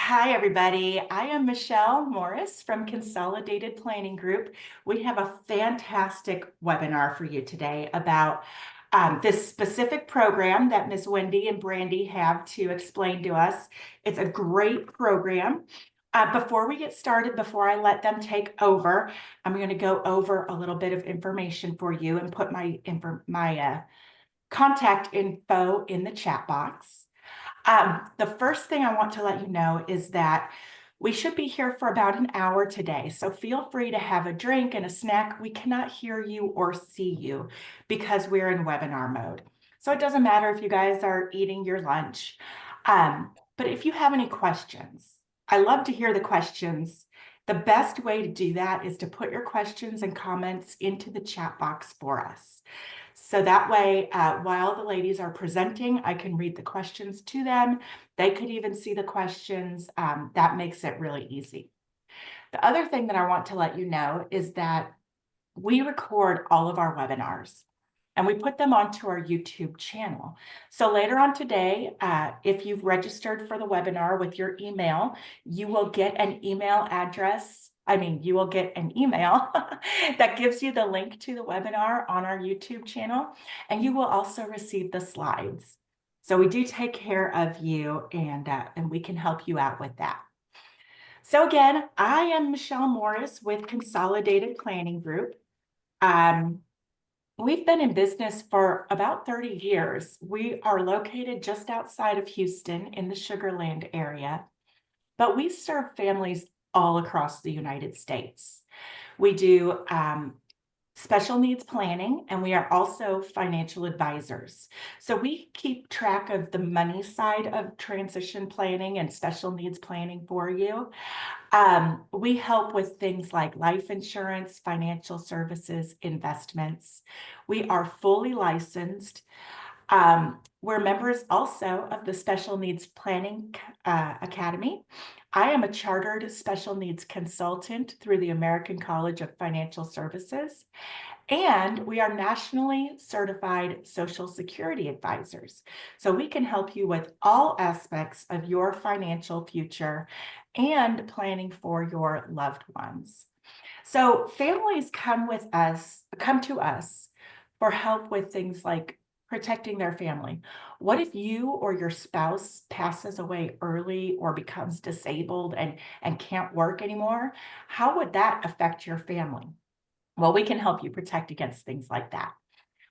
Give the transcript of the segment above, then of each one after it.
Hi, everybody. I am Michelle Morris from Consolidated Planning Group. We have a fantastic webinar for you today about this specific program that Ms. Wendy and Brandi have to explain to us. It's a great program. Before we get started, before I let them take over, I'm going to go over a little bit of information for you and put my contact info in the chat box. The first thing I want to let you know is that we should be here for about an hour today. So feel free to have a drink and a snack. We cannot hear you or see you because we're in webinar mode. So it doesn't matter if you guys are eating your lunch. But if you have any questions, I love to hear the questions. The best way to do that is to put your questions and comments into the chat box for us. So that way, while the ladies are presenting, I can read the questions to them. They could even see the questions. That makes it really easy. The other thing that I want to let you know is that we record all of our webinars and we put them onto our YouTube channel. So later on today, if you've registered for the webinar with your email, you will get an email address. You will get an email that gives you the link to the webinar on our YouTube channel, and you will also receive the slides. So we do take care of you, and we can help you out with that. So again, I am Michelle Morris with Consolidated Planning Group. We've been in business for about 30 years. We are located just outside of Houston in the Sugar Land area, but we serve families all across the United States. We do special needs planning, and we are also financial advisors. So we keep track of the money side of transition planning and special needs planning for you. We help with things like life insurance, financial services, investments. We are fully licensed. We're members also of the Special Needs Planning Academy. I am a chartered special needs consultant through the American College of Financial Services, and we are nationally certified Social Security advisors. So we can help you with all aspects of your financial future and planning for your loved ones. So families come to us for help with things like protecting their family. What if you or your spouse passes away early or becomes disabled and can't work anymore? How would that affect your family? Well, we can help you protect against things like that.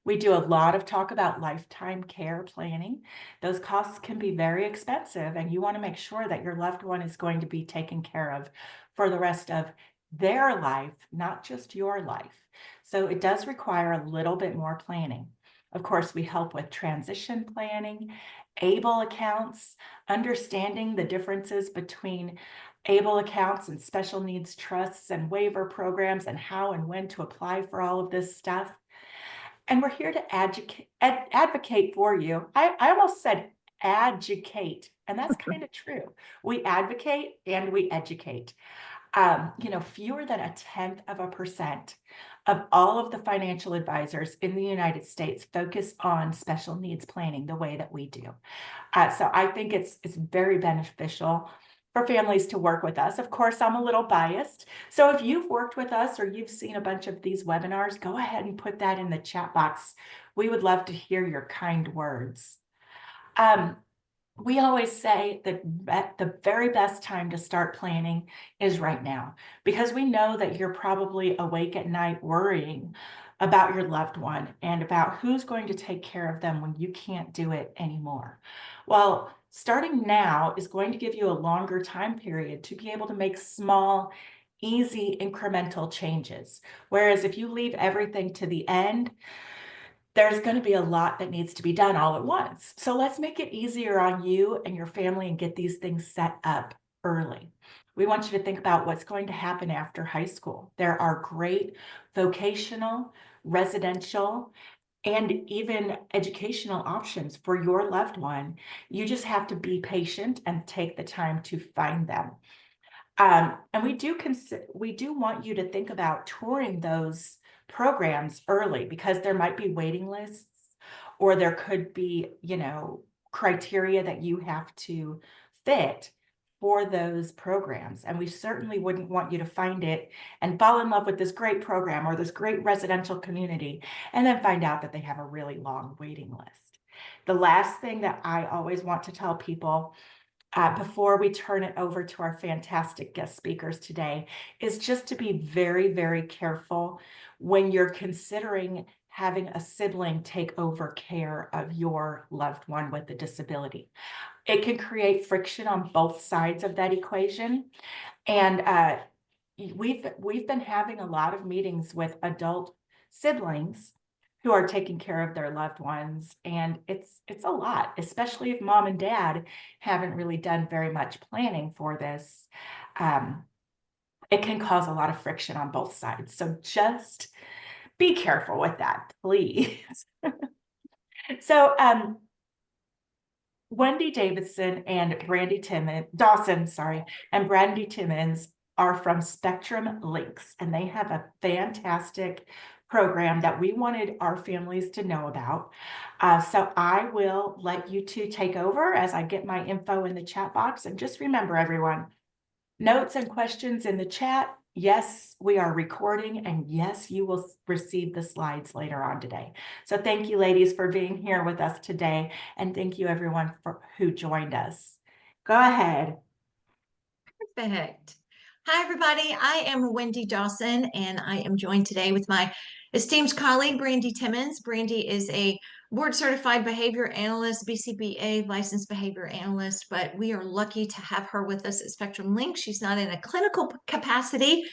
We do a lot of talk about lifetime care planning. Those costs can be very expensive, and you want to make sure that your loved one is going to be taken care of for the rest of their life, not just your life. So it does require a little bit more planning. Of course, we help with transition planning, ABLE accounts, understanding the differences between ABLE accounts and special needs trusts and waiver programs and how and when to apply for all of this stuff. And we're here to advocate for you. I almost said educate, and that's kind of true. We advocate and we educate. Fewer than 0.1% of all of the financial advisors in the United States focus on special needs planning the way that we do. So I think it's very beneficial for families to work with us. Of course, I'm a little biased. So if you've worked with us or you've seen a bunch of these webinars, go ahead and put that in the chat box. We would love to hear your kind words. We always say that the very best time to start planning is right now, because we know that you're probably awake at night worrying about your loved one and about who's going to take care of them when you can't do it anymore. Well, starting now is going to give you a longer time period to be able to make small, easy, incremental changes. Whereas if you leave everything to the end, there's going to be a lot that needs to be done all at once. So let's make it easier on you and your family and get these things set up early. We want you to think about what's going to happen after high school. There are great vocational, residential, and even educational options for your loved one. You just have to be patient and take the time to find them. And we do want you to think about touring those programs early, because there might be waiting lists, or there could be, criteria that you have to fit for those programs. And we certainly wouldn't want you to find it and fall in love with this great program or this great residential community and then find out that they have a really long waiting list. The last thing that I always want to tell people before we turn it over to our fantastic guest speakers today is just to be very, very careful when you're considering having a sibling take over care of your loved one with a disability. It can create friction on both sides of that equation. And we've been having a lot of meetings with adult siblings who are taking care of their loved ones, and it's a lot, especially if mom and dad haven't really done very much planning for this. It can cause a lot of friction on both sides, so just be careful with that, please. So Wendy Davidson and Dawson, and Brandi Timmons are from Spectrum Linx, and they have a fantastic program that we wanted our families to know about. So I will let you two take over as I get my info in the chat box. And just remember, everyone, notes and questions in the chat. Yes, we are recording, and yes, you will receive the slides later on today. So thank you, ladies, for being here with us today, and thank you, everyone, who joined us. Go ahead. Perfect. Hi, everybody. I am Wendy Dawson, and I am joined today with my esteemed colleague, Brandi Timmons. Brandi is a board-certified behavior analyst, BCBA licensed behavior analyst, but we are lucky to have her with us at Spectrum Linx. She's not in a clinical capacity,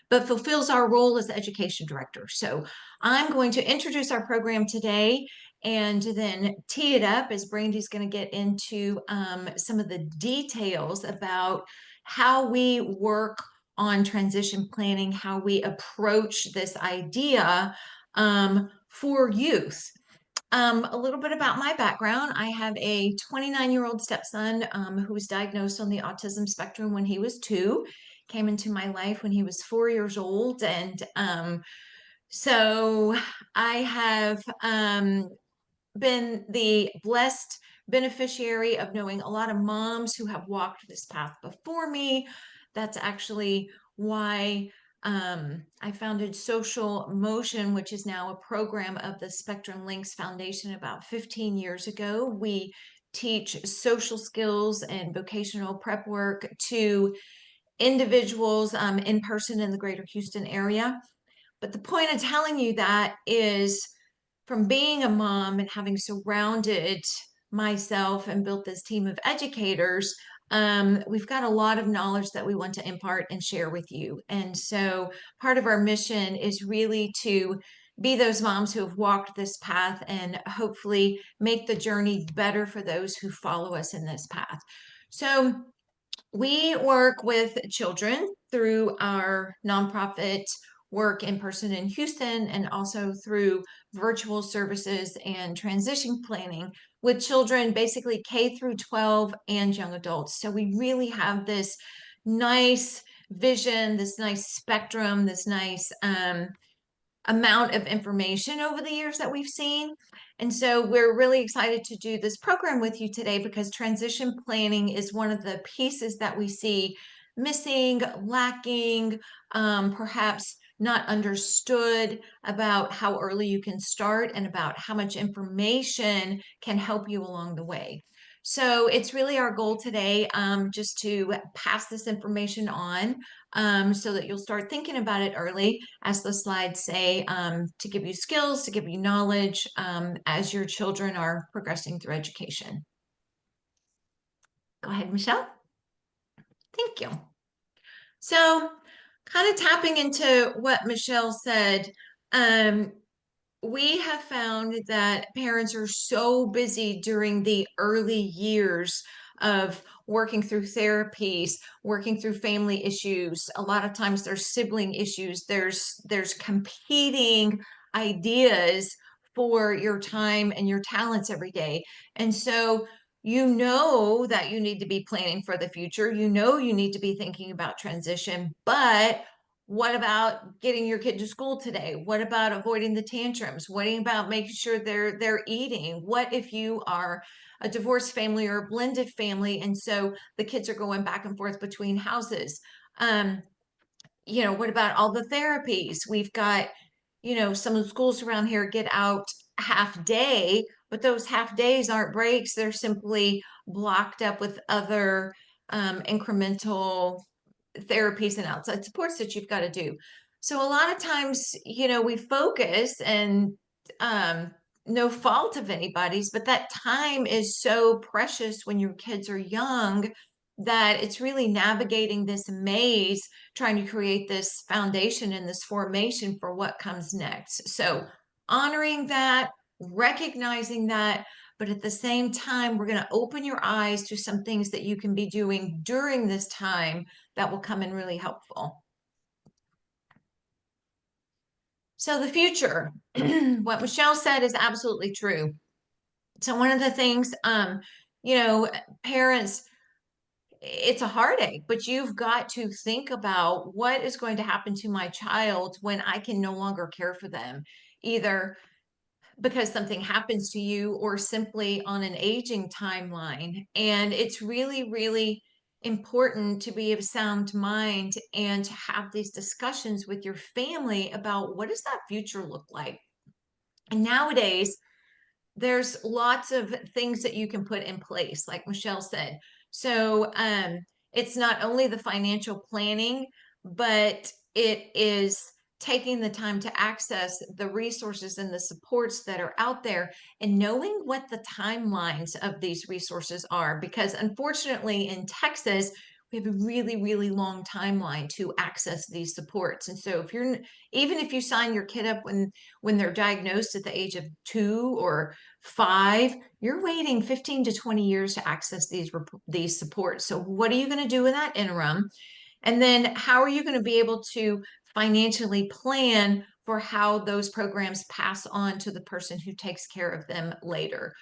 but fulfills our role as education director. So I'm going to introduce our program today and then tee it up as Brandi's going to get into some of the details about how we work on transition planning, how we approach this idea for youth. A little bit about my background. I have a 29-year-old stepson who was diagnosed on the autism spectrum when he was 2, came into my life when he was 4 years old. And so I have been the blessed beneficiary of knowing a lot of moms who have walked this path before me. That's actually why I founded Social Motion, which is now a program of the Spectrum Linx Foundation about 15 years ago. We teach social skills and vocational prep work to individuals in person in the greater Houston area. But the point of telling you that is from being a mom and having surrounded myself and built this team of educators, we've got a lot of knowledge that we want to impart and share with you. And so part of our mission is really to be those moms who have walked this path and hopefully make the journey better for those who follow us in this path. So we work with children through our nonprofit work in person in Houston and also through virtual services and transition planning with children basically K through 12 and young adults. So we really have this nice vision, this nice spectrum, this nice amount of information over the years that we've seen. And so we're really excited to do this program with you today because transition planning is one of the pieces that we see missing, lacking, perhaps not understood about how early you can start and about how much information can help you along the way. So it's really our goal today just to pass this information on so that you'll start thinking about it early, as the slides say, to give you skills, to give you knowledge as your children are progressing through education. Go ahead, Michelle. Thank you. So kind of tapping into what Michelle said, we have found that parents are so busy during the early years of working through therapies, working through family issues. A lot of times there's sibling issues. There's competing ideas for your time and your talents every day. And so you know that you need to be planning for the future. You know you need to be thinking about transition, but what about getting your kid to school today? What about avoiding the tantrums? What about making sure they're eating? What if you are a divorced family or a blended family. And so the kids are going back and forth between houses. What about all the therapies? We've got, some of the schools around here get out half day, but those half days aren't breaks. They're simply blocked up with other incremental therapies and outside supports that you've got to do. So a lot of times, we focus and no fault of anybody's, but that time is so precious when your kids are young that it's really navigating this maze, trying to create this foundation and this formation for what comes next. So honoring that, recognizing that, but at the same time, we're going to open your eyes to some things that you can be doing during this time that will come in really helpful. So the future, what Michelle said is absolutely true. So one of the things, parents, it's a heartache, but you've got to think about what is going to happen to my child when I can no longer care for them, either because something happens to you or simply on an aging timeline. And it's really, really important to be of sound mind and to have these discussions with your family about what does that future look like. And nowadays, there's lots of things that you can put in place, like Michelle said. So it's not only the financial planning, but it is taking the time to access the resources and the supports that are out there and knowing what the timelines of these resources are. Because unfortunately, in Texas, we have a really, really long timeline to access these supports. And so even if you sign your kid up when they're diagnosed at the age of 2 or 5, you're waiting 15 to 20 years to access these supports. So what are you going to do in that interim? And then how are you going to be able to financially plan for how those programs pass on to the person who takes care of them later?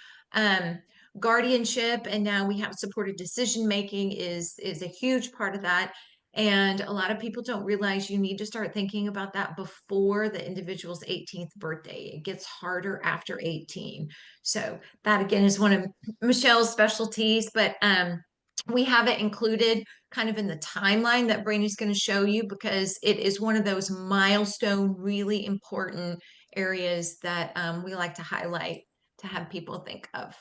Guardianship, and now we have supported decision making is a huge part of that. And a lot of people don't realize you need to start thinking about that before the individual's 18th birthday. It gets harder after 18. So that again is one of Michelle's specialties, but we have it included kind of in the timeline that Brandy's going to show you because it is one of those milestone, really important areas that we like to highlight to have people think of.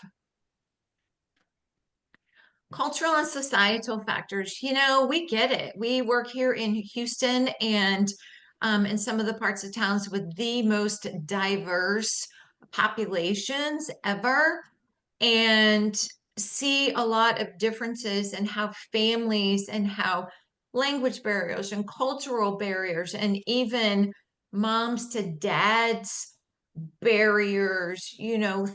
Cultural and societal factors, we get it. We work here in Houston and in some of the parts of towns with the most diverse populations ever, and see a lot of differences in how families and how language barriers and cultural barriers and even moms to dads barriers,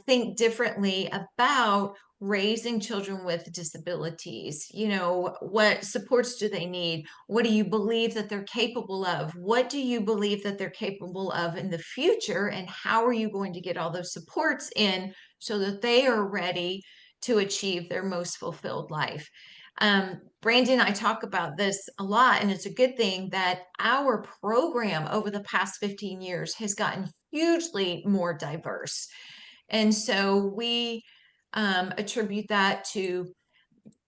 think differently about raising children with disabilities. What supports do they need? What do you believe that they're capable of? What do you believe that they're capable of in the future? And how are you going to get all those supports in so that they are ready to achieve their most fulfilled life? Brandi and I talk about this a lot, and it's a good thing that our program over the past 15 years has gotten hugely more diverse. And so we attribute that to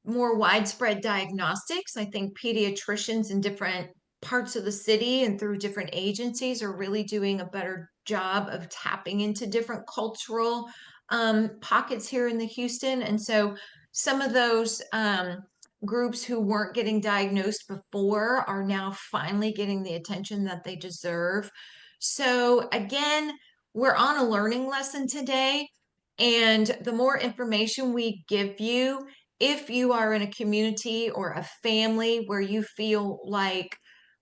more widespread diagnostics. I think pediatricians in different parts of the city and through different agencies are really doing a better job of tapping into different cultural pockets here in the Houston. And so some of those groups who weren't getting diagnosed before are now finally getting the attention that they deserve. So again, we're on a learning lesson today. And the more information we give you, if you are in a community or a family where you feel like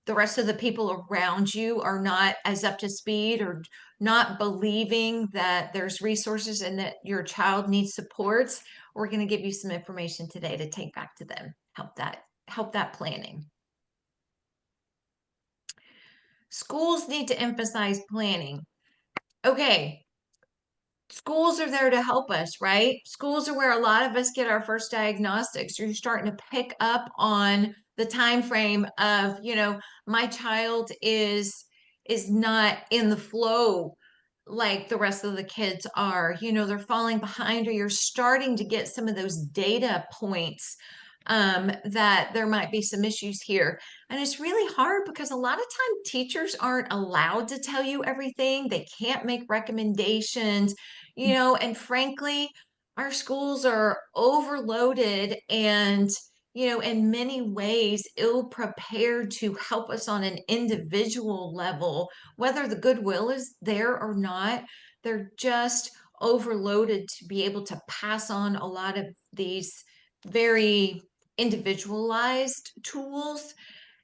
the rest of the people around you are not as up to speed or not believing that there's resources and that your child needs supports, we're going to give you some information today to take back to them. Help that planning. Schools need to emphasize planning. Okay, schools are there to help us, right? Schools are where a lot of us get our first diagnostics. You're starting to pick up on the time frame of, my child is not in the flow like the rest of the kids are. You know, they're falling behind, or you're starting to get some of those data points that there might be some issues here. And it's really hard because a lot of time teachers aren't allowed to tell you everything. They can't make recommendations, you know, and frankly, our schools are overloaded and, you know, in many ways ill prepared to help us on an individual level, whether the goodwill is there or not. They're just overloaded to be able to pass on a lot of these very individualized tools.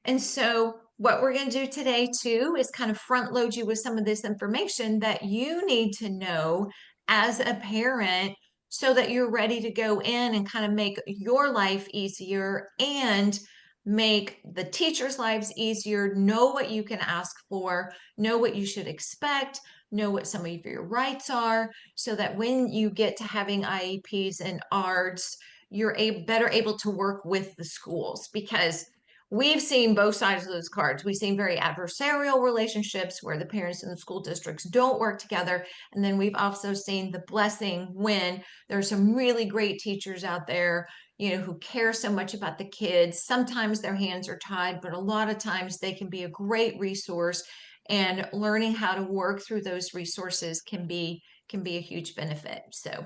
And so what we're going to do today too is kind of front load you with some of this information that you need to know as a parent so that you're ready to go in and kind of make your life easier and make the teachers' lives easier, know what you can ask for, know what you should expect, know what some of your rights are, so that when you get to having IEPs and ARDs, you're better able to work with the schools, because we've seen both sides of those cards. We've seen very adversarial relationships where the parents and the school districts don't work together. And then we've also seen the blessing when there's some really great teachers out there, you know, who care so much about the kids. Sometimes their hands are tied, but a lot of times they can be a great resource. And learning how to work through those resources can be a huge benefit. So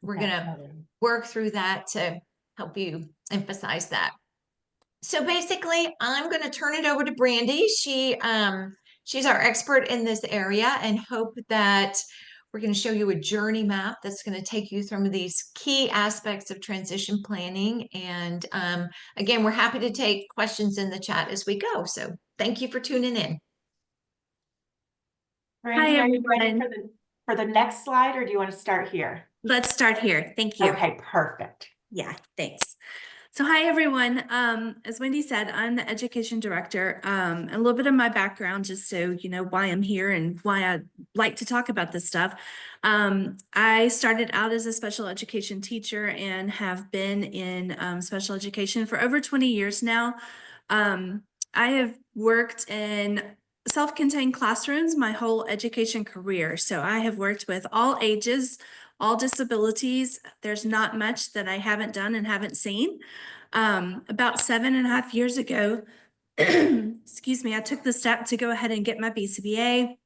we're going to Definitely. work through that to help you emphasize that. So basically, I'm going to turn it over to Brandi. She's our expert in this area, and hope that we're going to show you a journey map that's going to take you through these key aspects of transition planning. And again, we're happy to take questions in the chat as we go. So thank you for tuning in. Brandi, Hi, are you ready everyone. for the next slide, or do you want to start here? Let's start here. Thank you. Okay, perfect. Yeah, thanks. So hi, everyone. As Wendy said, I'm the education director. A little bit of my background, just so you know why I'm here and why I like to talk about this stuff. I started out as a special education teacher and have been in special education for over 20 years now. I have worked in self-contained classrooms my whole education career. So I have worked with all ages, all disabilities. There's not much that I haven't done and haven't seen. About 7.5 years ago, excuse me, I took the step to go ahead and get my BCBA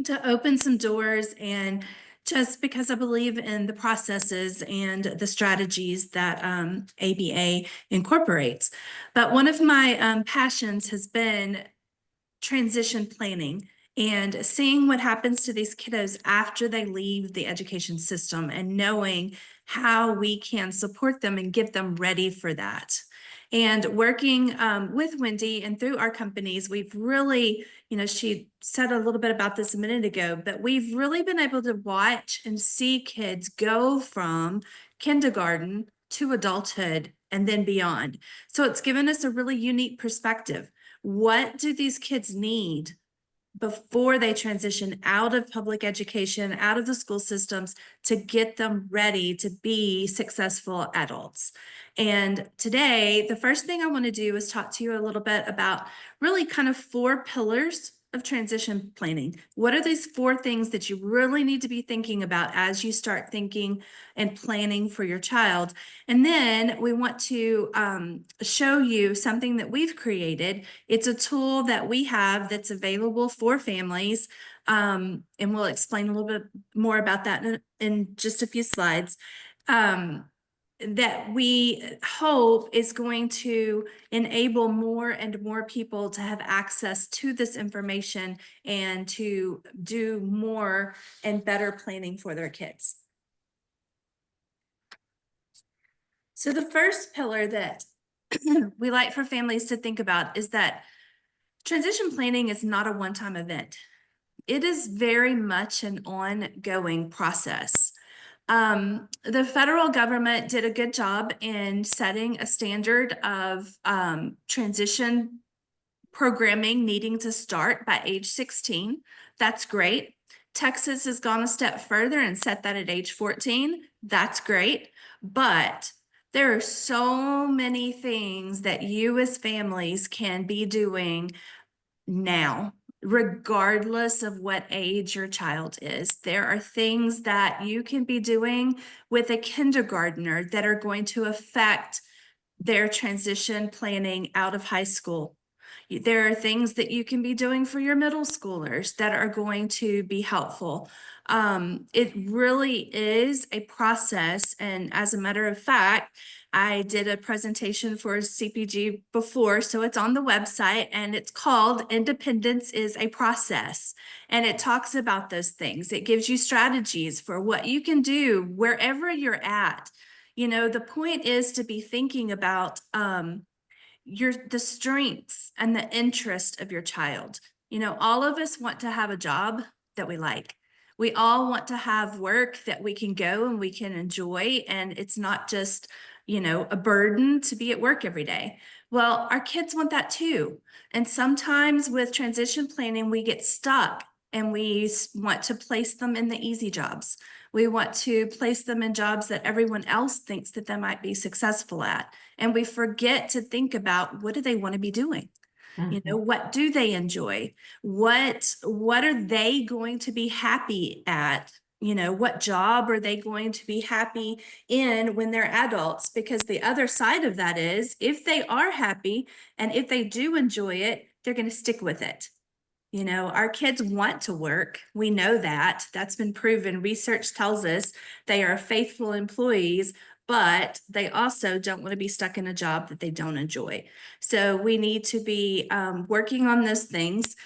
to open some doors, and just because I believe in the processes and the strategies that ABA incorporates. But one of my passions has been transition planning and seeing what happens to these kiddos after they leave the education system, and knowing how we can support them and get them ready for that. And working with Wendy and through our companies, we've really, you know, she said a little bit about this a minute ago, but we've really been able to watch and see kids go from kindergarten to adulthood and then beyond. So it's given us a really unique perspective. What do these kids need before they transition out of public education, out of the school systems, to get them ready to be successful adults? And today, the first thing I want to do is talk to you a little bit about really kind of 4 pillars of transition planning. What are these 4 things that you really need to be thinking about as you start thinking and planning for your child? And then we want to show you something that we've created. It's a tool that we have that's available for families. And we'll explain a little bit more about that in just a few slides. That we hope is going to enable more and more people to have access to this information and to do more and better planning for their kids. So the first pillar that we like for families to think about is that transition planning is not a one-time event. It is very much an ongoing process. The federal government did a good job in setting a standard of transition programming needing to start by age 16. That's great. Texas has gone a step further and set that at age 14. That's great. But there are so many things that you as families can be doing now regardless of what age your child is. There are things that you can be doing with a kindergartner that are going to affect their transition planning out of high school. There are things that you can be doing for your middle schoolers that are going to be helpful. It really is a process. And as a matter of fact, I did a presentation for CPG before, so it's on the website, and it's called Independence is a Process. And it talks about those things. It gives you strategies for what you can do wherever you're at. You know, the point is to be thinking about the strengths and the interest of your child. You know, all of us want to have a job that we like. We all want to have work that we can go and we can enjoy, and it's not just, you know, a burden to be at work every day. Well, our kids want that too. And sometimes with transition planning, we get stuck and we want to place them in the easy jobs. We want to place them in jobs that everyone else thinks that they might be successful at. And we forget to think about, what do they want to be doing? You know, what do they enjoy? What are they going to be happy at? You know, what job are they going to be happy in when they're adults? Because the other side of that is, if they are happy and if they do enjoy it, they're going to stick with it. You know, our kids want to work. We know that. That's been proven. Research tells us they are faithful employees, but they also don't want to be stuck in a job that they don't enjoy. So we need to be working on those things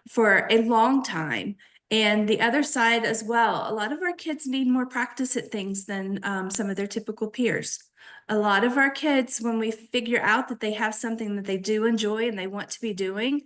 for a long time. And the other side as well, a lot of our kids need more practice at things than some of their typical peers. A lot of our kids, when we figure out that they have something that they do enjoy and they want to be doing,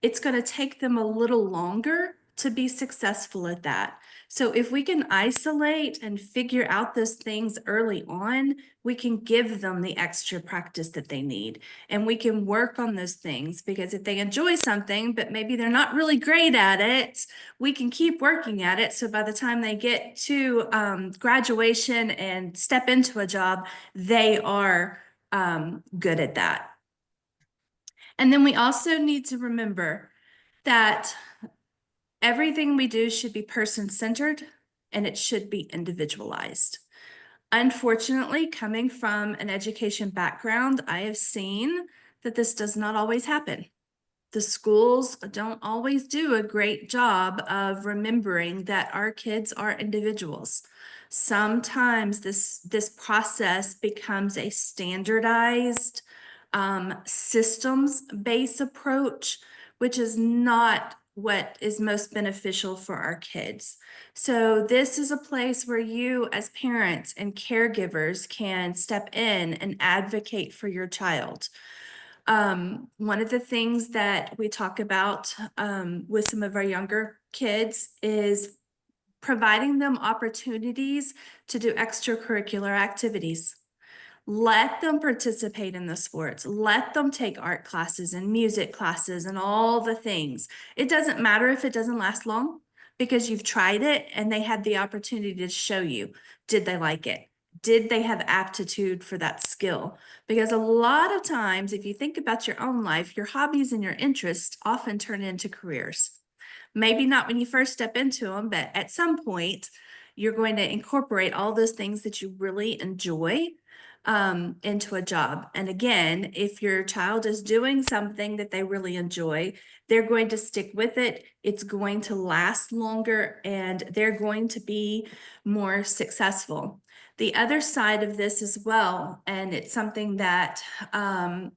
it's going to take them a little longer to be successful at that. So if we can isolate and figure out those things early on, we can give them the extra practice that they need. And we can work on those things, because if they enjoy something, but maybe they're not really great at it, we can keep working at it. So by the time they get to graduation and step into a job, they are good at that. And then we also need to remember that everything we do should be person-centered and it should be individualized. Unfortunately, coming from an education background, I have seen that this does not always happen. The schools don't always do a great job of remembering that our kids are individuals. Sometimes this process becomes a standardized systems-based approach, which is not what is most beneficial for our kids. So this is a place where you as parents and caregivers can step in and advocate for your child. One of the things that we talk about with some of our younger kids is providing them opportunities to do extracurricular activities. Let them participate in the sports. Let them take art classes and music classes and all the things. It doesn't matter if it doesn't last long, because you've tried it and they had the opportunity to show you, did they like it? Did they have aptitude for that skill? Because a lot of times, if you think about your own life, your hobbies and your interests often turn into careers. Maybe not when you first step into them, but at some point, you're going to incorporate all those things that you really enjoy into a job. And again, if your child is doing something that they really enjoy, they're going to stick with it. It's going to last longer and they're going to be more successful. The other side of this as well, and it's something that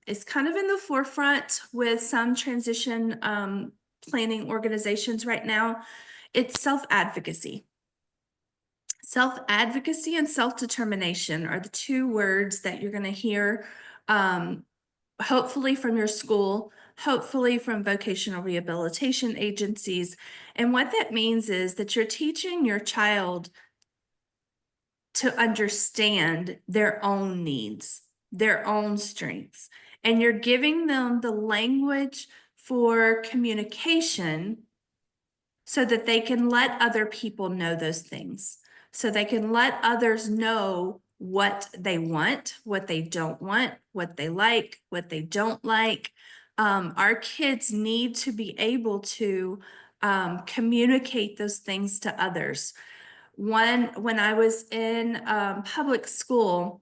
is kind of in the forefront with some transition planning organizations right now, it's self-advocacy. Self-advocacy and self-determination are the two words that you're going to hear, hopefully from your school, hopefully from vocational rehabilitation agencies. And what that means is that you're teaching your child to understand their own needs, their own strengths, and you're giving them the language for communication so that they can let other people know those things. So they can let others know what they want, what they don't want, what they like, what they don't like. Our kids need to be able to communicate those things to others. When I was in public school,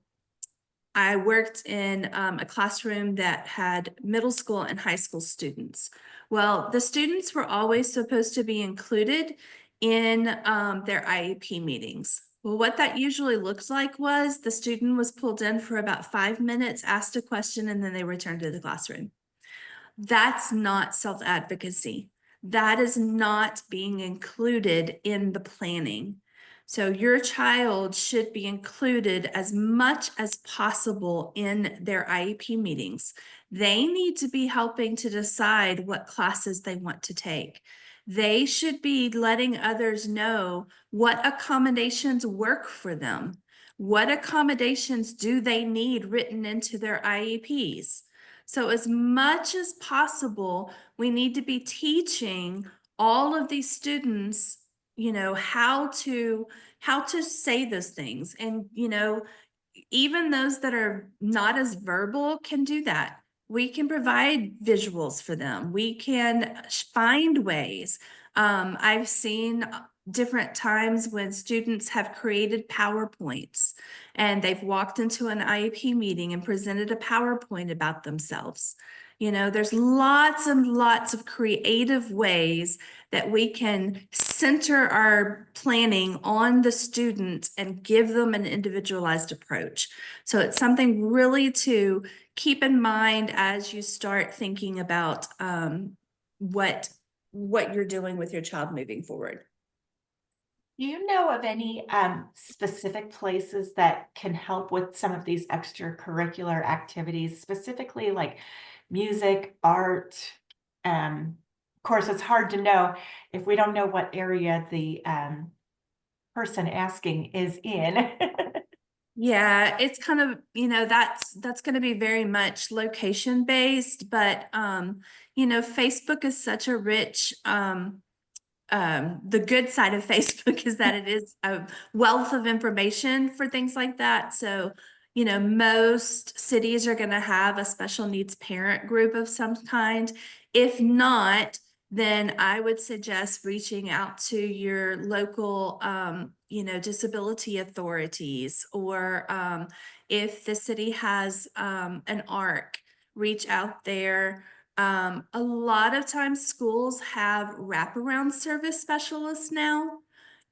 I worked in a classroom that had middle school and high school students. Well, the students were always supposed to be included in their IEP meetings. Well, what that usually looked like was the student was pulled in for about 5 minutes, asked a question, and then they returned to the classroom. That's not self-advocacy. That is not being included in the planning. So your child should be included as much as possible in their IEP meetings. They need to be helping to decide what classes they want to take. They should be letting others know what accommodations work for them. What accommodations do they need written into their IEPs? So as much as possible, we need to be teaching all of these students, how to say those things. And, even those that are not as verbal can do that. We can provide visuals for them. We can find ways. I've seen different times when students have created PowerPoints and they've walked into an IEP meeting and presented a PowerPoint about themselves. There's lots and lots of creative ways that we can center our planning on the student and give them an individualized approach. So it's something really to keep in mind as you start thinking about what you're doing with your child moving forward. Do you know of any specific places that can help with some of these extracurricular activities, specifically like music, art? Of course, it's hard to know if we don't know what area the person asking is in. Yeah, it's kind of, that's going to be very much location based, but Facebook is such a rich the good side of Facebook is that it is a wealth of information for things like that. So, most cities are going to have a special needs parent group of some kind. If not, then I would suggest reaching out to your local, disability authorities, or if the city has an ARC, reach out there. A lot of times schools have wraparound service specialists now,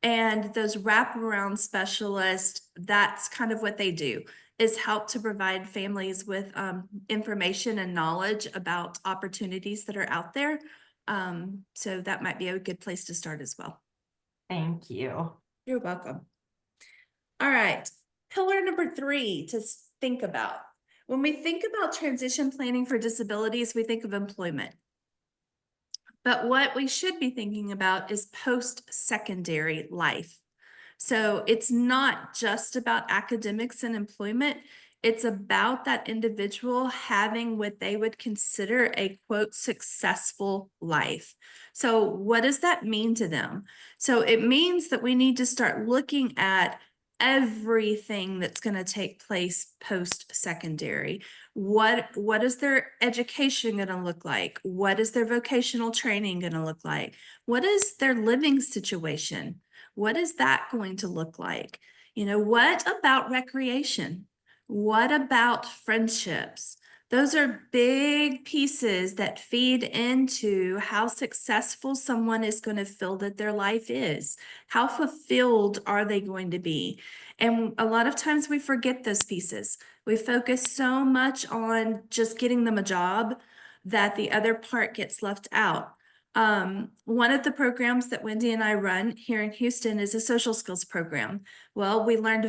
and those wraparound specialists, that's kind of what they do, is help to provide families with information and knowledge about opportunities that are out there. So that might be a good place to start as well. Thank you. You're welcome. All right, pillar number 3 to think about. When we think about transition planning for disabilities, we think of employment. But what we should be thinking about is post-secondary life. So it's not just about academics and employment. It's about that individual having what they would consider a, quote, successful life. So what does that mean to them? So it means that we need to start looking at everything that's going to take place post-secondary. What is their education going to look like? What is their vocational training going to look like? What is their living situation? What is that going to look like? What about recreation? What about friendships? Those are big pieces that feed into how successful someone is going to feel that their life is. How fulfilled are they going to be? And a lot of times we forget those pieces. We focus so much on just getting them a job that the other part gets left out. One of the programs that Wendy and I run here in Houston is a social skills program. Well, we learned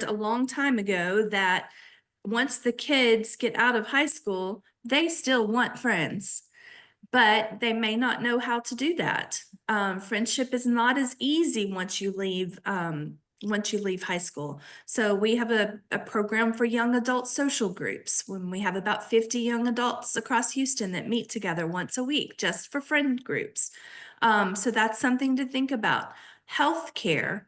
a long time ago that once the kids get out of high school, they still want friends, but they may not know how to do that. Friendship is not as easy once you leave high school. So we have a program for young adult social groups, when we have about 50 young adults across Houston that meet together once a week just for friend groups. So that's something to think about. Healthcare.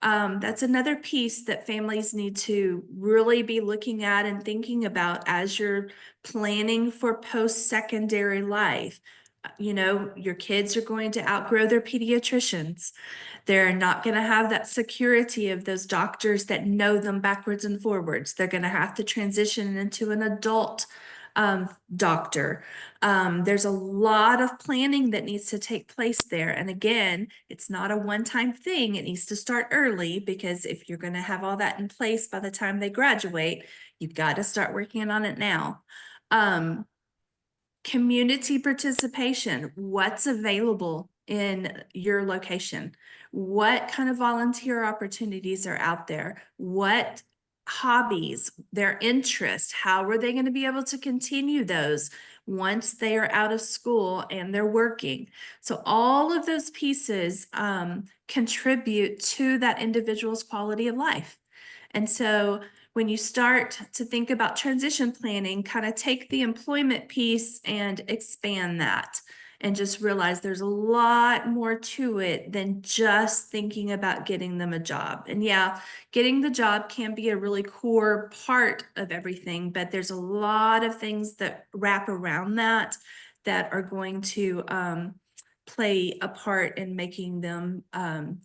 That's another piece that families need to really be looking at and thinking about as you're planning for post-secondary life. You know, your kids are going to outgrow their pediatricians. They're not going to have that security of those doctors that know them backwards and forwards. They're going to have to transition into an adult doctor. There's a lot of planning that needs to take place there. And again, it's not a one-time thing. It needs to start early, because if you're going to have all that in place by the time they graduate, you've got to start working on it now. Community participation, what's available in your location? What kind of volunteer opportunities are out there? What hobbies, their interests, how are they going to be able to continue those once they are out of school and they're working? So all of those pieces contribute to that individual's quality of life. And so when you start to think about transition planning, kind of take the employment piece and expand that, and just realize there's a lot more to it than just thinking about getting them a job. And yeah, getting the job can be a really core part of everything, but there's a lot of things that wrap around that that are going to play a part in making them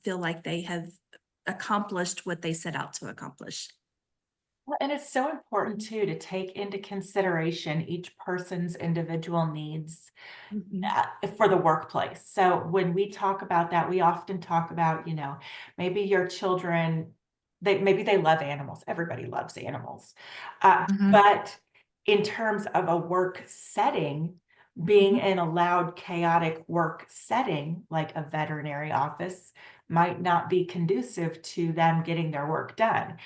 feel like they have accomplished what they set out to accomplish. Well, and it's so important too to take into consideration each person's individual needs for the workplace. So when we talk about that, we often talk about, you know, maybe your children, maybe they love animals. Everybody loves animals. But in terms of a work setting, being in a loud, chaotic work setting, like a veterinary office, might not be conducive to them getting their work done.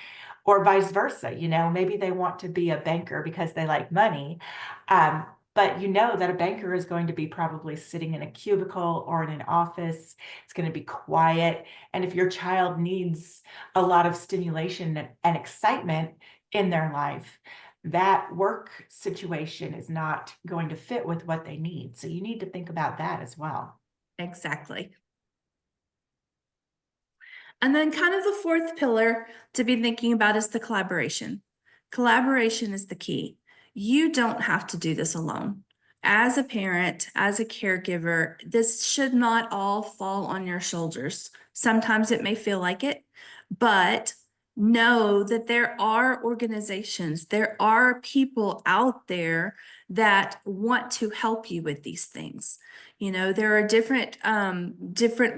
Or vice versa, you know, maybe they want to be a banker because they like money. But you know that a banker is going to be probably sitting in a cubicle or in an office. It's going to be quiet. And if your child needs a lot of stimulation and excitement in their life, that work situation is not going to fit with what they need. So you need to think about that as well. Exactly. And then kind of the fourth pillar to be thinking about is the collaboration. Collaboration is the key. You don't have to do this alone. As a parent, as a caregiver, this should not all fall on your shoulders. Sometimes it may feel like it, but know that there are organizations, there are people out there that want to help you with these things. You know, there are different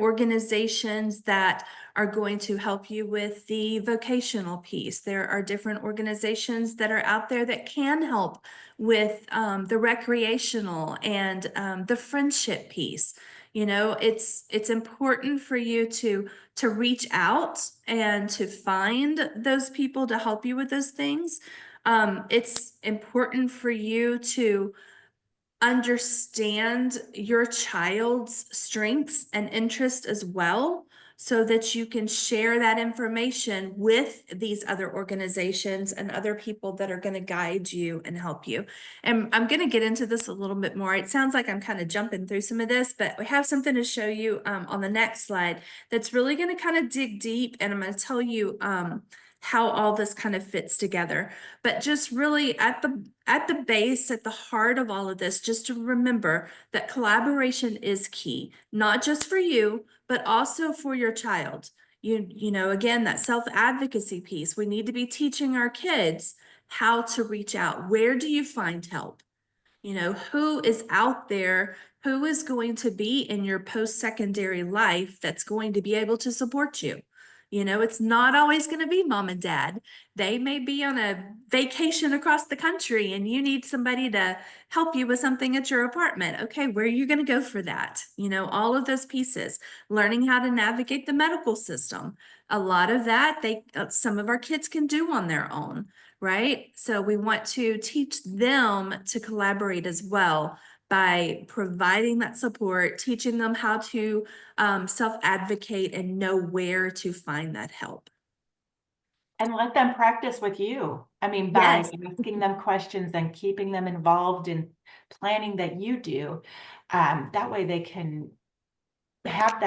organizations that are going to help you with the vocational piece. There are different organizations that are out there that can help with the recreational and the friendship piece. You know, it's important for you to reach out and to find those people to help you with those things. It's important for you to understand your child's strengths and interests as well, so that you can share that information with these other organizations and other people that are going to guide you and help you. And I'm going to get into this a little bit more. It sounds like I'm kind of jumping through some of this, but we have something to show you on the next slide that's really going to kind of dig deep, and I'm going to tell you how all this kind of fits together. But just really at the base, at the heart of all of this, just to remember that collaboration is key, not just for you, but also for your child. You know, again, that self-advocacy piece, we need to be teaching our kids how to reach out. Where do you find help? You know, who is out there? Who is going to be in your post-secondary life that's going to be able to support you? You know, it's not always going to be mom and dad. They may be on a vacation across the country and you need somebody to help you with something at your apartment. Okay, where are you going to go for that? You know, all of those pieces, learning how to navigate the medical system. A lot of that some of our kids can do on their own, right? So we want to teach them to collaborate as well by providing that support, teaching them how to self-advocate and know where to find that help. And let them practice with you. I mean, by asking them questions and keeping them involved in planning that you do. That way they can have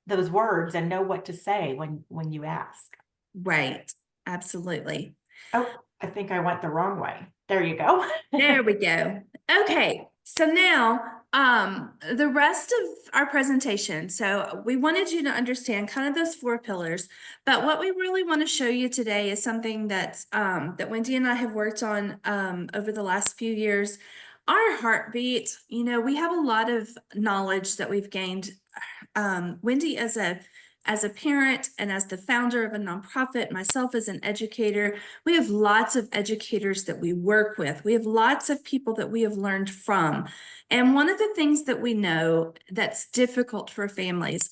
those words and know what to say when you ask. Right. Absolutely. Oh, I think I went the wrong way. There you go. There we go. Okay, so now the rest of our presentation. So we wanted you to understand kind of those 4 pillars, but what we really want to show you today is something that's that Wendy and I have worked on over the last few years. Our heartbeat, you know, we have a lot of knowledge that we've gained. Wendy as a parent and as the founder of a nonprofit, myself as an educator, we have lots of educators that we work with. We have lots of people that we have learned from. And one of the things that we know that's difficult for families,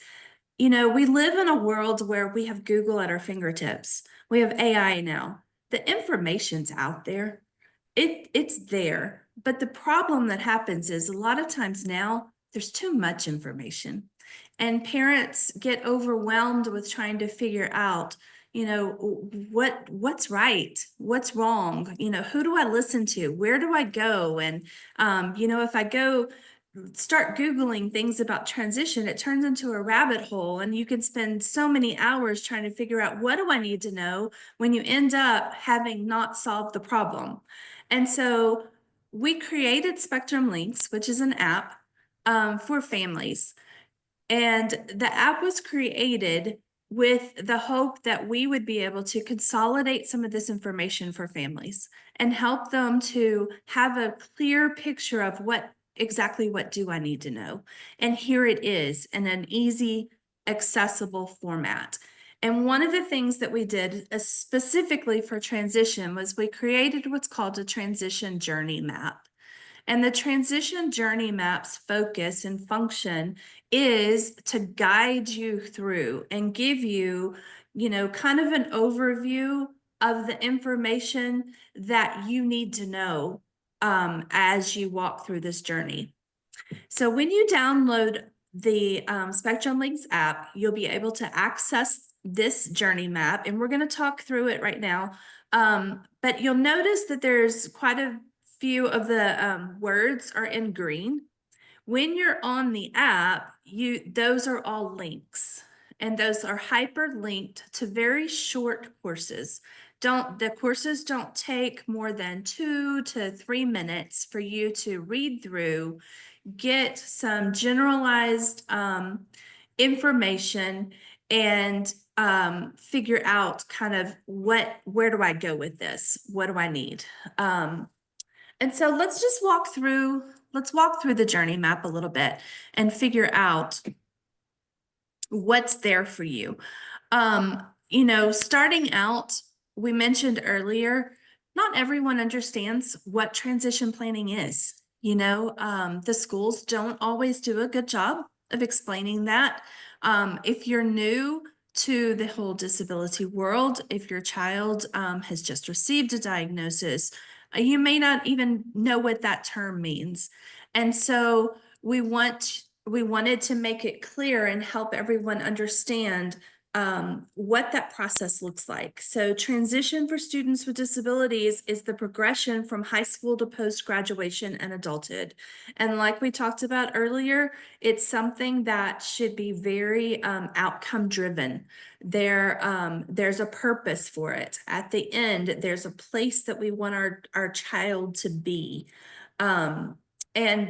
you know, we live in a world where we have Google at our fingertips. We have AI now. The information's out there. It's there. But the problem that happens is a lot of times now there's too much information. And parents get overwhelmed with trying to figure out, you know, what's right, what's wrong, you know, who do I listen to, where do I go? And, you know, if I go start Googling things about transition, it turns into a rabbit hole, and you can spend so many hours trying to figure out what do I need to know when you end up having not solved the problem. And so we created Spectrum Linx, which is an app for families. And the app was created with the hope that we would be able to consolidate some of this information for families and help them to have a clear picture of what do I need to know. And here it is in an easy, accessible format. And one of the things that we did specifically for transition was we created what's called a transition journey map. And the transition journey map's focus and function is to guide you through and give you, you know, kind of an overview of the information that you need to know as you walk through this journey. So when you download the Spectrum Linx app, you'll be able to access this journey map, and we're going to talk through it right now. But you'll notice that there's quite a few of the words are in green. When you're on the app, those are all links, and those are hyperlinked to very short courses. The courses don't take more than 2 to 3 minutes for you to read through, get some generalized information, and figure out kind of where do I go with this? What do I need? And so let's just walk through the journey map a little bit and figure out what's there for you. You know, starting out, we mentioned earlier, not everyone understands what transition planning is. You know, the schools don't always do a good job of explaining that. If you're new to the whole disability world, if your child has just received a diagnosis, you may not even know what that term means. And so we wanted to make it clear and help everyone understand what that process looks like. So transition for students with disabilities is the progression from high school to post-graduation and adulthood. And like we talked about earlier, it's something that should be very outcome driven. There's a purpose for it. At the end, there's a place that we want our child to be. And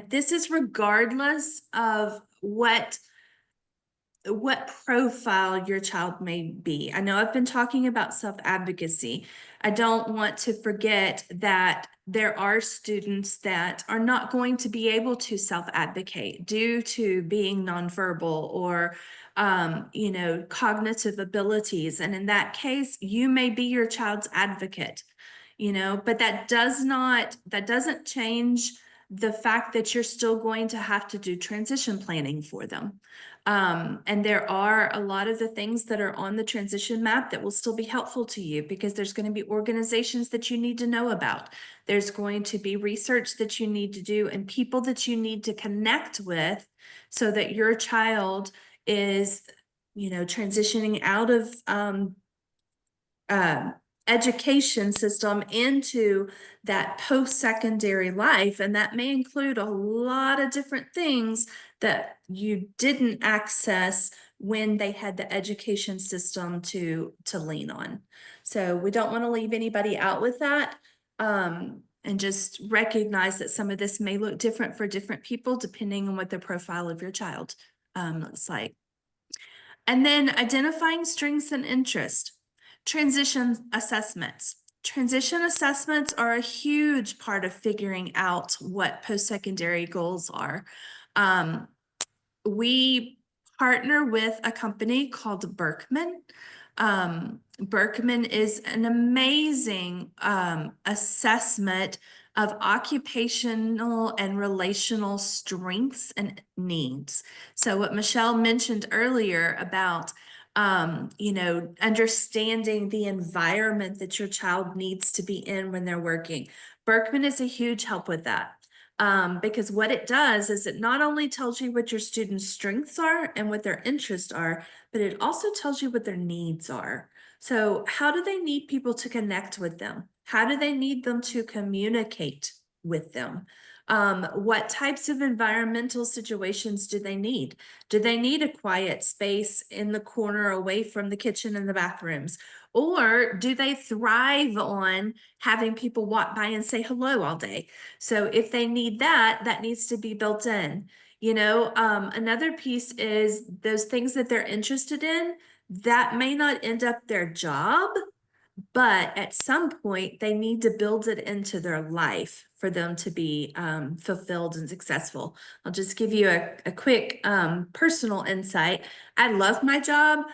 this is regardless of what profile your child may be. I know I've been talking about self-advocacy. I don't want to forget that there are students that are not going to be able to self-advocate due to being nonverbal or you know, cognitive abilities. And in that case, you may be your child's advocate, you know, but that doesn't change the fact that you're still going to have to do transition planning for them. And there are a lot of the things that are on the transition map that will still be helpful to you, because there's going to be organizations that you need to know about. There's going to be research that you need to do and people that you need to connect with so that your child is, you know, transitioning out of education system into that post-secondary life. And that may include a lot of different things that you didn't access when they had the education system to lean on. So we don't want to leave anybody out with that. And just recognize that some of this may look different for different people depending on what the profile of your child looks like. And then identifying strengths and interest. Transition assessments. Transition assessments are a huge part of figuring out what post-secondary goals are. We partner with a company called Berkman. Berkman is an amazing assessment of occupational and relational strengths and needs. So what Michelle mentioned earlier about understanding the environment that your child needs to be in when they're working. Berkman is a huge help with that. Because what it does is it not only tells you what your students' strengths are and what their interests are, but it also tells you what their needs are. So how do they need people to connect with them? How do they need them to communicate with them? What types of environmental situations do they need? Do they need a quiet space in the corner away from the kitchen and the bathrooms? Or do they thrive on having people walk by and say hello all day? So if they need that, that needs to be built in. Another piece is those things that they're interested in, that may not end up their job, but at some point they need to build it into their life for them to be fulfilled and successful. I'll just give you a quick personal insight. I love my job,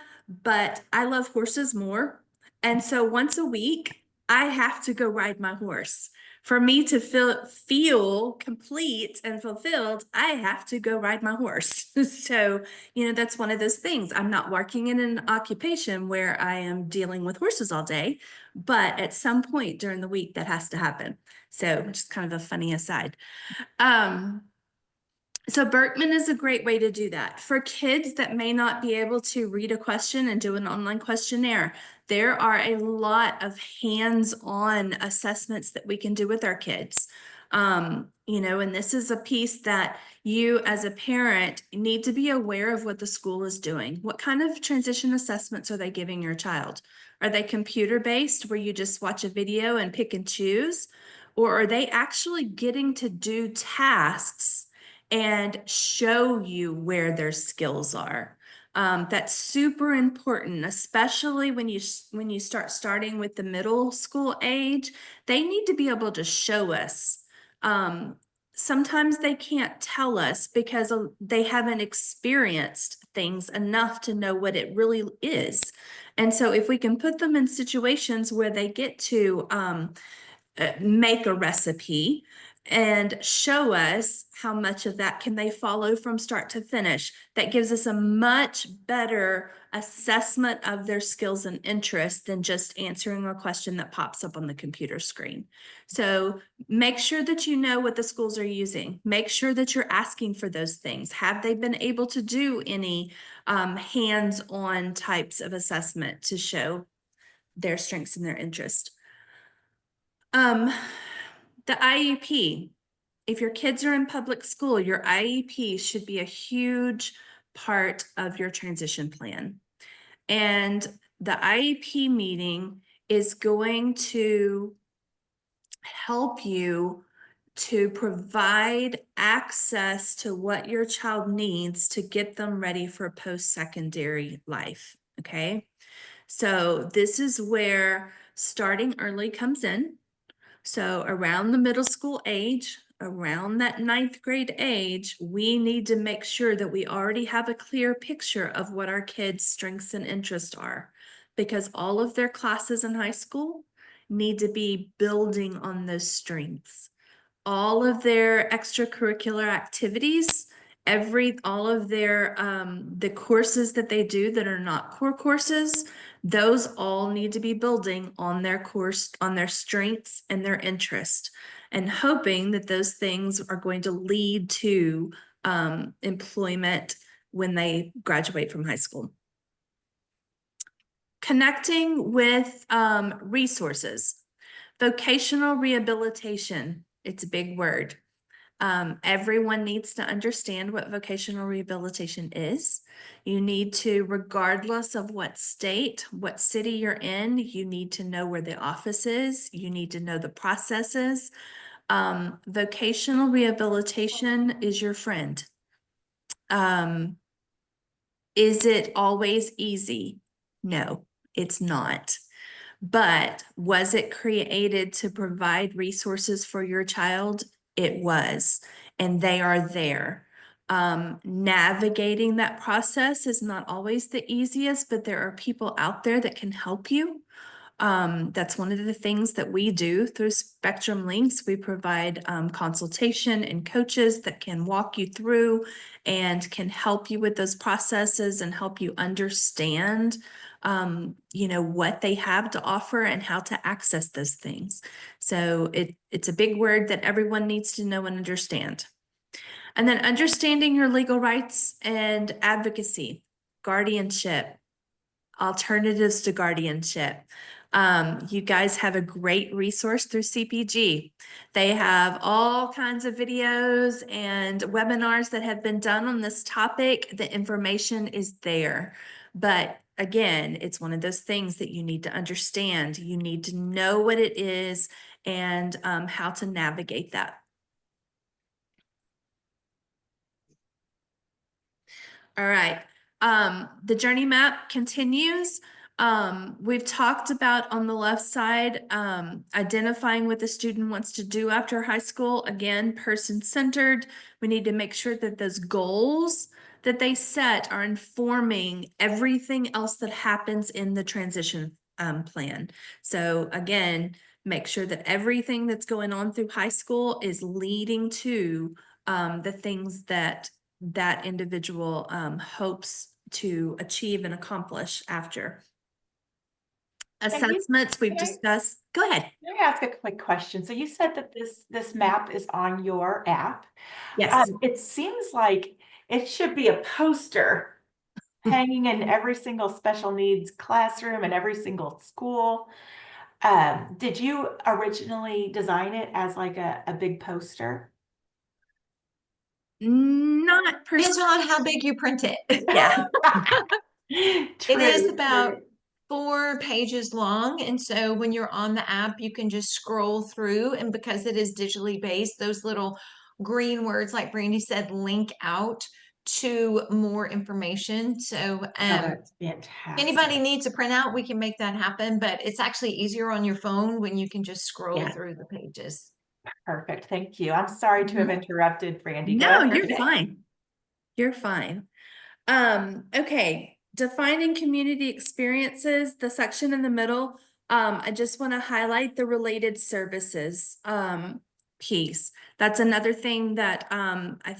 but I love horses more. And so once a week, I have to go ride my horse. For me to feel complete and fulfilled, I have to go ride my horse. So, that's one of those things. I'm not working in an occupation where I am dealing with horses all day, but at some point during the week that has to happen. So just kind of a funny aside. So Berkman is a great way to do that. For kids that may not be able to read a question and do an online questionnaire, there are a lot of hands-on assessments that we can do with our kids. And this is a piece that you as a parent need to be aware of what the school is doing. What kind of transition assessments are they giving your child? Are they computer-based where you just watch a video and pick and choose? Or are they actually getting to do tasks and show you where their skills are? That's super important, especially when you starting with the middle school age. They need to be able to show us. Sometimes they can't tell us because they haven't experienced things enough to know what it really is. And so if we can put them in situations where they get to make a recipe and show us how much of that can they follow from start to finish, that gives us a much better assessment of their skills and interests than just answering a question that pops up on the computer screen. So make sure that you know what the schools are using. Make sure that you're asking for those things. Have they been able to do any hands-on types of assessment to show their strengths and their interests? The IEP, if your kids are in public school, your IEP should be a huge part of your transition plan. And the IEP meeting is going to help you to provide access to what your child needs to get them ready for post-secondary life, okay? So this is where starting early comes in. So around the middle school age, around that 9th grade age, we need to make sure that we already have a clear picture of what our kids' strengths and interests are, because all of their classes in high school need to be building on those strengths. All of their extracurricular activities, all of their the courses that they do that are not core courses, those all need to be building on their course, on their strengths and their interest, and hoping that those things are going to lead to employment when they graduate from high school. Connecting with resources. Vocational rehabilitation, it's a big word. Everyone needs to understand what vocational rehabilitation is. You need to, regardless of what state, what city you're in, you need to know where the office is. You need to know the processes. Vocational rehabilitation is your friend. Is it always easy? No, it's not. But was it created to provide resources for your child? It was, and they are there. Navigating that process is not always the easiest, but there are people out there that can help you. That's one of the things that we do through Spectrum Linx. We provide consultation and coaches that can walk you through and can help you with those processes and help you understand what they have to offer and how to access those things. So it's a big word that everyone needs to know and understand. And then understanding your legal rights and advocacy, guardianship, alternatives to guardianship. You guys have a great resource through CPG. They have all kinds of videos and webinars that have been done on this topic. The information is there. But again, it's one of those things that you need to understand. You need to know what it is and how to navigate that. All right. The journey map continues. We've talked about on the left side, identifying what the student wants to do after high school. Again, person-centered. We need to make sure that those goals that they set are informing everything else that happens in the transition plan. So again, make sure that everything that's going on through high school is leading to the things that individual hopes to achieve and accomplish after. Assessments we've discussed. Go ahead. Can I ask a quick question? So you said that this map is on your app. Yes. It seems like it should be a poster hanging in every single special needs classroom and every single school. Did you originally design it as like a big poster? Not per Depends on how big you print it. Yeah. It is True, about true. 4 pages long. And so when you're on the app, you can just scroll through. And because it is digitally based, those little green words, like Brandi said, link out to more information. So Oh, that's fantastic. anybody needs a printout, we can make that happen. But it's actually easier on your phone when you can just scroll through the pages. Perfect. Thank you. I'm sorry to have interrupted, Brandi. Go No, ahead. you're fine. You're fine. Okay. Defining community experiences, the section in the middle. I just want to highlight the related services piece. That's another thing that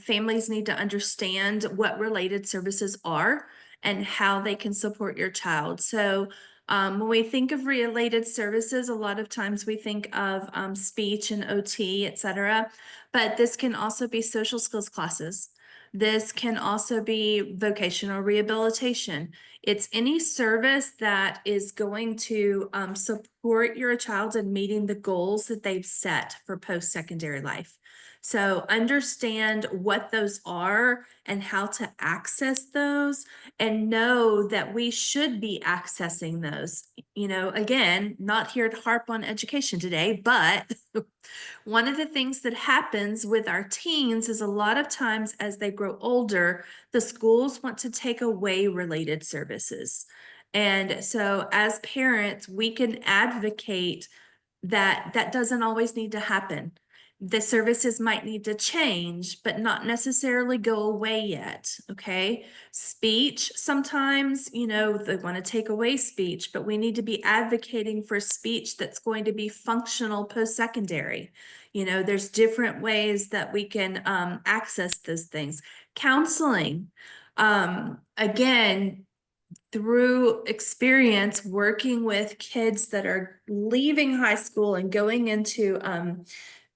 families need to understand what related services are and how they can support your child. So when we think of related services, a lot of times we think of speech and OT, etc. But this can also be social skills classes. This can also be vocational rehabilitation. It's any service that is going to support your child in meeting the goals that they've set for post-secondary life. So understand what those are and how to access those, and know that we should be accessing those. Again, not here to harp on education today, but one of the things that happens with our teens is a lot of times as they grow older, the schools want to take away related services. And so as parents, we can advocate that that doesn't always need to happen. The services might need to change, but not necessarily go away yet, okay? Speech, sometimes, they want to take away speech, but we need to be advocating for speech that's going to be functional post-secondary. There's different ways that we can access those things. Counseling, again, through experience working with kids that are leaving high school and going into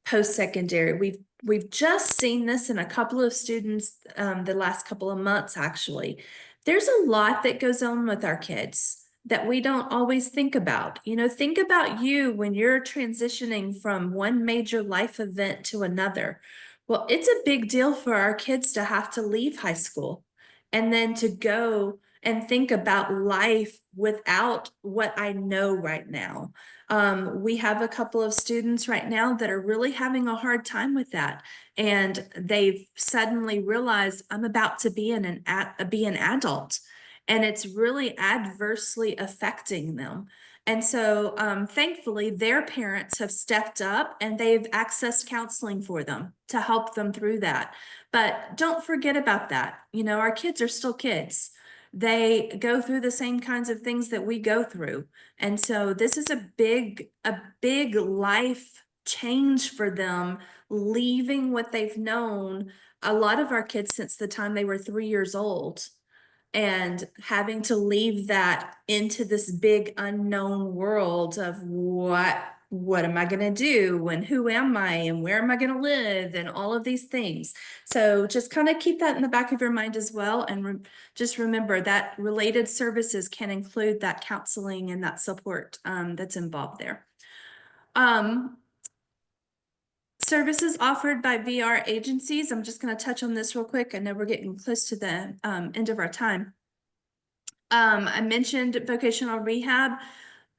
post-secondary, we've just seen this in a couple of students the last couple of months. Actually, there's a lot that goes on with our kids that we don't always think about. Think about you when you're transitioning from one major life event to another. Well, it's a big deal for our kids to have to leave high school and then to go and think about life without what I know right now. We have a couple of students right now that are really having a hard time with that. And they've suddenly realized I'm about to be an adult, and it's really adversely affecting them. And so thankfully, their parents have stepped up and they've accessed counseling for them to help them through that. But don't forget about that. You know, our kids are still kids. They go through the same kinds of things that we go through. And so this is a big life change for them, leaving what they've known. A lot of our kids since the time they were 3 years old, and having to leave that into this big unknown world of what am I going to do and who am I and where am I going to live and all of these things. So just kind of keep that in the back of your mind as well, and just remember that related services can include that counseling and that support that's involved there. Services offered by VR agencies. I'm just going to touch on this real quick. I know we're getting close to the end of our time. I mentioned vocational rehab.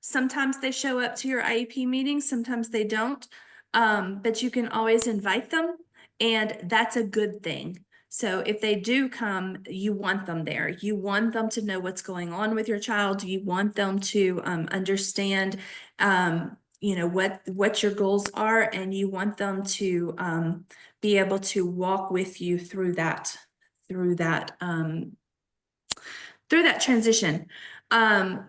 Sometimes they show up to your IEP meetings, sometimes they don't, but you can always invite them, and that's a good thing. So if they do come, you want them there. You want them to know what's going on with your child. You want them to understand you know, what your goals are, and you want them to be able to walk with you through that transition.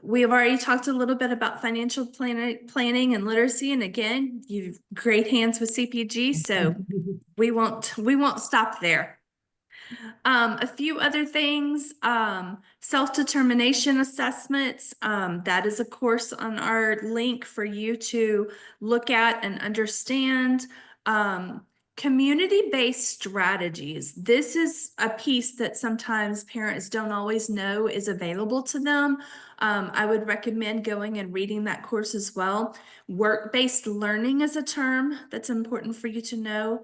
We have already talked a little bit about financial planning and literacy, and again, you've great hands with CPG, so we won't stop there. A few other things, self-determination assessments. That is a course on our link for you to look at and understand. Community-based strategies. This is a piece that sometimes parents don't always know is available to them. I would recommend going and reading that course as well. Work-based learning is a term that's important for you to know.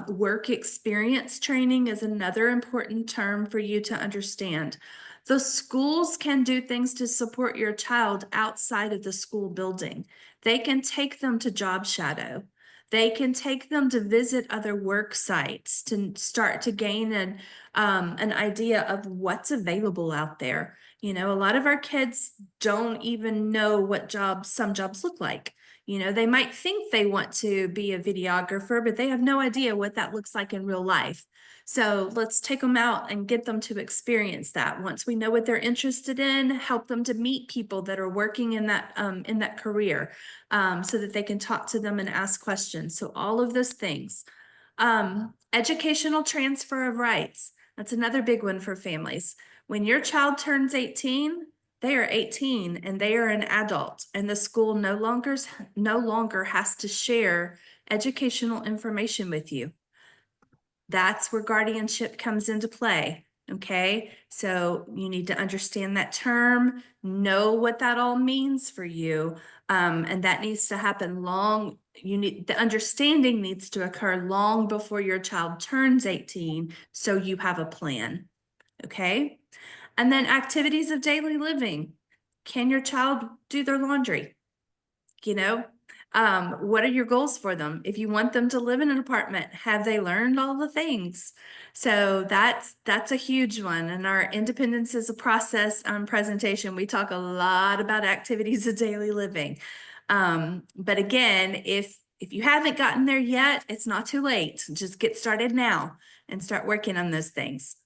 Work experience training is another important term for you to understand. The schools can do things to support your child outside of the school building. They can take them to job shadow. They can take them to visit other work sites to start to gain an idea of what's available out there. You know, a lot of our kids don't even know what some jobs look like. You know, they might think they want to be a videographer, but they have no idea what that looks like in real life. So let's take them out and get them to experience that. Once we know what they're interested in, help them to meet people that are working in that career, so that they can talk to them and ask questions. So all of those things. Educational transfer of rights. That's another big one for families. When your child turns 18, they are 18 and they are an adult, and the school no longer has to share educational information with you. That's where guardianship comes into play. Okay, so you need to understand that term, know what that all means for you, and that needs to happen the understanding needs to occur long before your child turns 18, so you have a plan. Okay, and then activities of daily living. Can your child do their laundry? You know, what are your goals for them? If you want them to live in an apartment, have they learned all the things? So that's a huge one. In our Independence is a Process presentation, we talk a lot about activities of daily living. But again, if you haven't gotten there yet, it's not too late. Just get started now and start working on those things.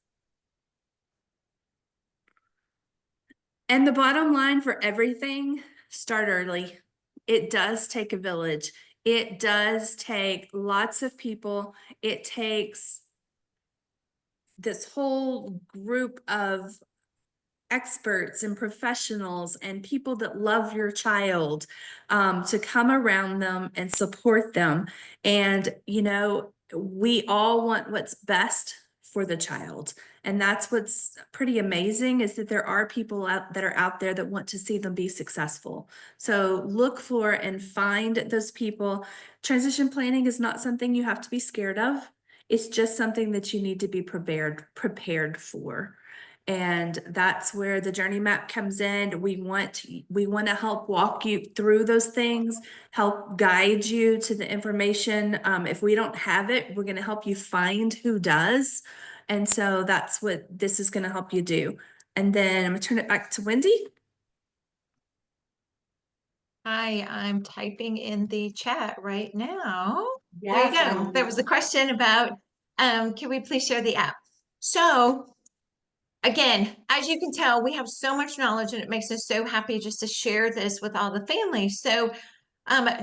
And the bottom line for everything, start early. It does take a village. It does take lots of people. It takes this whole group of experts and professionals and people that love your child to come around them and support them. And, you know, we all want what's best for the child. And that's what's pretty amazing, is that there are people that are out there that want to see them be successful. So look for and find those people. Transition planning is not something you have to be scared of. It's just something that you need to be prepared for. And that's where the journey map comes in. We want to help walk you through those things, help guide you to the information. If we don't have it, we're going to help you find who does. And so that's what this is going to help you do. And then I'm going to turn it back to Wendy. Hi, I'm typing in the chat right now. There you Yes, go. There was a question about, can we please share the app? So again, as you can tell, we have so much knowledge and it makes us so happy just to share this with all the families. So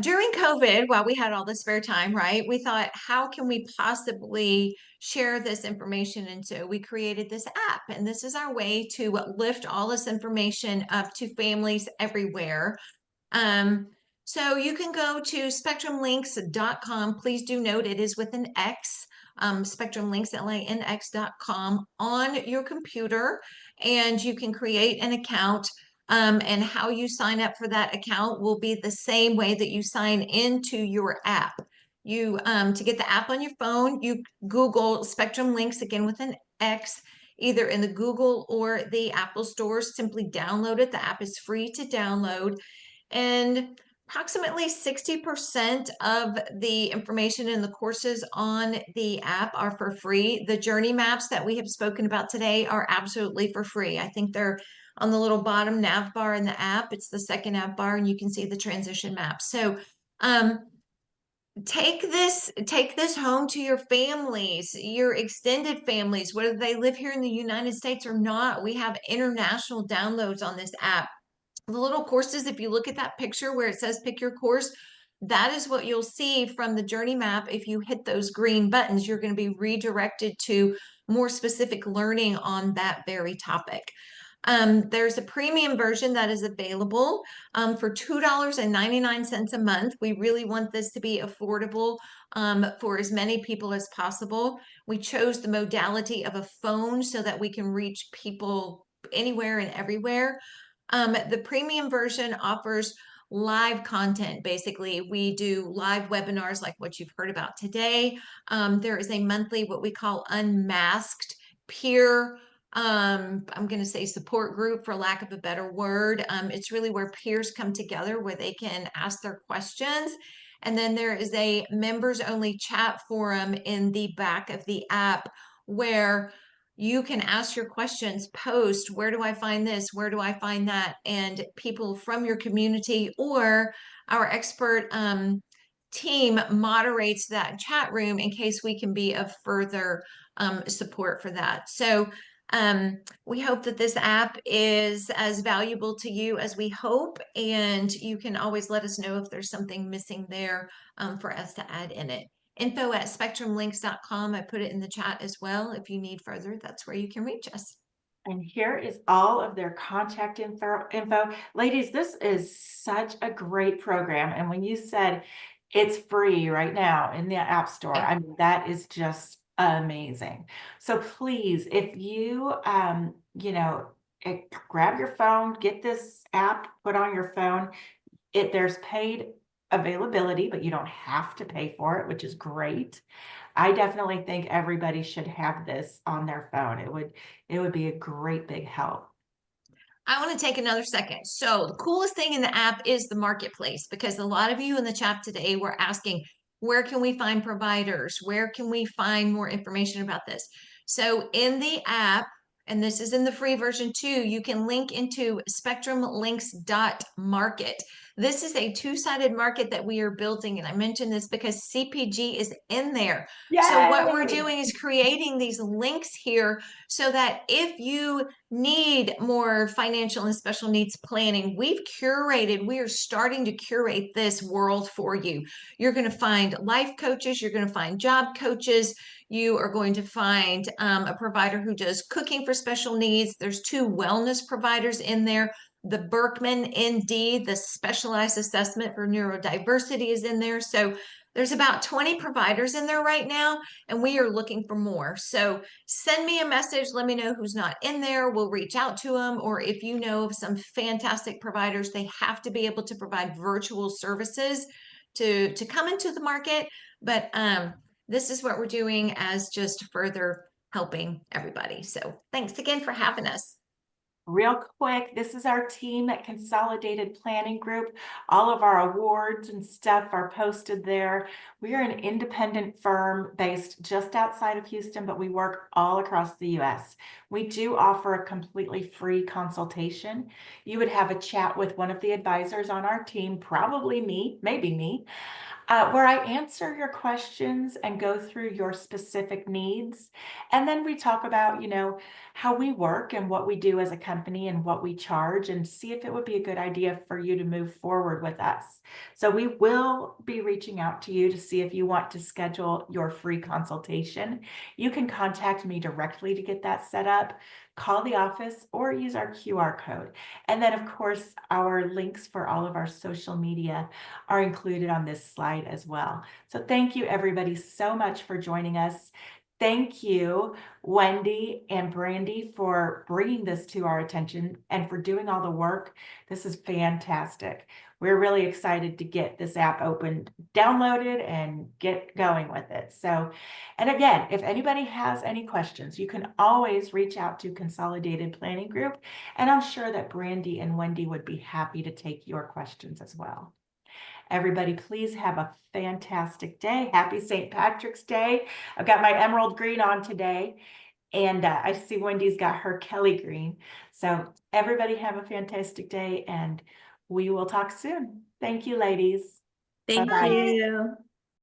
during COVID, while we had all the spare time, right, we thought, how can we possibly share this information? And so we created this app, and this is our way to lift all this information up to families everywhere. So you can go to spectrumlinx.com. Please do note it is with an X, Spectrum Linx, LINX.com on your computer, and you can create an account. And how you sign up for that account will be the same way that you sign into your app. You to get the app on your phone, you Google Spectrum Linx again with an X, either in the Google or the Apple stores. Simply download it. The app is free to download. And approximately 60% of the information in the courses on the app are for free. The journey maps that we have spoken about today are absolutely for free. I think they're on the little bottom nav bar in the app. It's the second nav bar, and you can see the transition map. So take this home to your families, your extended families, whether they live here in the United States or not. We have international downloads on this app. The little courses, if you look at that picture where it says pick your course, that is what you'll see from the journey map. If you hit those green buttons, you're going to be redirected to more specific learning on that very topic. There's a premium version that is available for $2.99 a month. We really want this to be affordable for as many people as possible. We chose the modality of a phone so that we can reach people anywhere and everywhere. The premium version offers live content. Basically, we do live webinars like what you've heard about today. There is a monthly, what we call unmasked peer, I'm going to say support group for lack of a better word. It's really where peers come together where they can ask their questions. And then there is a members only chat forum in the back of the app where you can ask your questions, post, where do I find this? Where do I find that? And people from your community or our expert team moderates that chat room in case we can be of further support for that. So we hope that this app is as valuable to you as we hope, and you can always let us know if there's something missing there for us to add in it. Info at spectrumlinx.com. I put it in the chat as well. If you need further, that's where you can reach us. And here is all of their contact info. Ladies, this is such a great program. And when you said it's free right now in the App Store, I mean, that is just amazing. So please, if you, grab your phone, get this app put on your phone. There's paid availability, but you don't have to pay for it, which is great. I definitely think everybody should have this on their phone. It would be a great big help. I want to take another second. So the coolest thing in the app is the marketplace, because a lot of you in the chat today were asking, where can we find providers? Where can we find more information about this? So in the app, and this is in the free version too, you can link into spectrumlinx.market. This is a two-sided market that we are building. And I mentioned this because CPG is in there. Yay! So what we're doing is creating these links here so that if you need more financial and special needs planning, we are starting to curate this world for you. You're going to find life coaches, you're going to find job coaches, you are going to find a provider who does cooking for special needs. There's 2 wellness providers in there. The Berkman ND, the specialized assessment for neurodiversity, is in there. So there's about 20 providers in there right now, and we are looking for more. So send me a message. Let me know who's not in there. We'll reach out to them. Or if you know of some fantastic providers, they have to be able to provide virtual services to come into the market. But this is what we're doing as just further helping everybody. So thanks again for having us. Real quick, this is our team at Consolidated Planning Group. All of our awards and stuff are posted there. We are an independent firm based just outside of Houston, but we work all across the US. We do offer a completely free consultation. You would have a chat with one of the advisors on our team, probably me, maybe me, where I answer your questions and go through your specific needs. And then we talk about, how we work and what we do as a company and what we charge, and see if it would be a good idea for you to move forward with us. So we will be reaching out to you to see if you want to schedule your free consultation. You can contact me directly to get that set up, call the office, or use our QR code. And then, of course, our links for all of our social media are included on this slide as well. So thank you everybody so much for joining us. Thank you, Wendy and Brandi, for bringing this to our attention and for doing all the work. This is fantastic. We're really excited to get this app opened, downloaded, and get going with it. So, and again, if anybody has any questions, you can always reach out to Consolidated Planning Group, and I'm sure that Brandi and Wendy would be happy to take your questions as well. Everybody, please have a fantastic day. Happy St. Patrick's Day. I've got my emerald green on today, and I see Wendy's got her Kelly green. So everybody have a fantastic day, and we will talk soon. Thank you, ladies. Thank Bye-bye. you.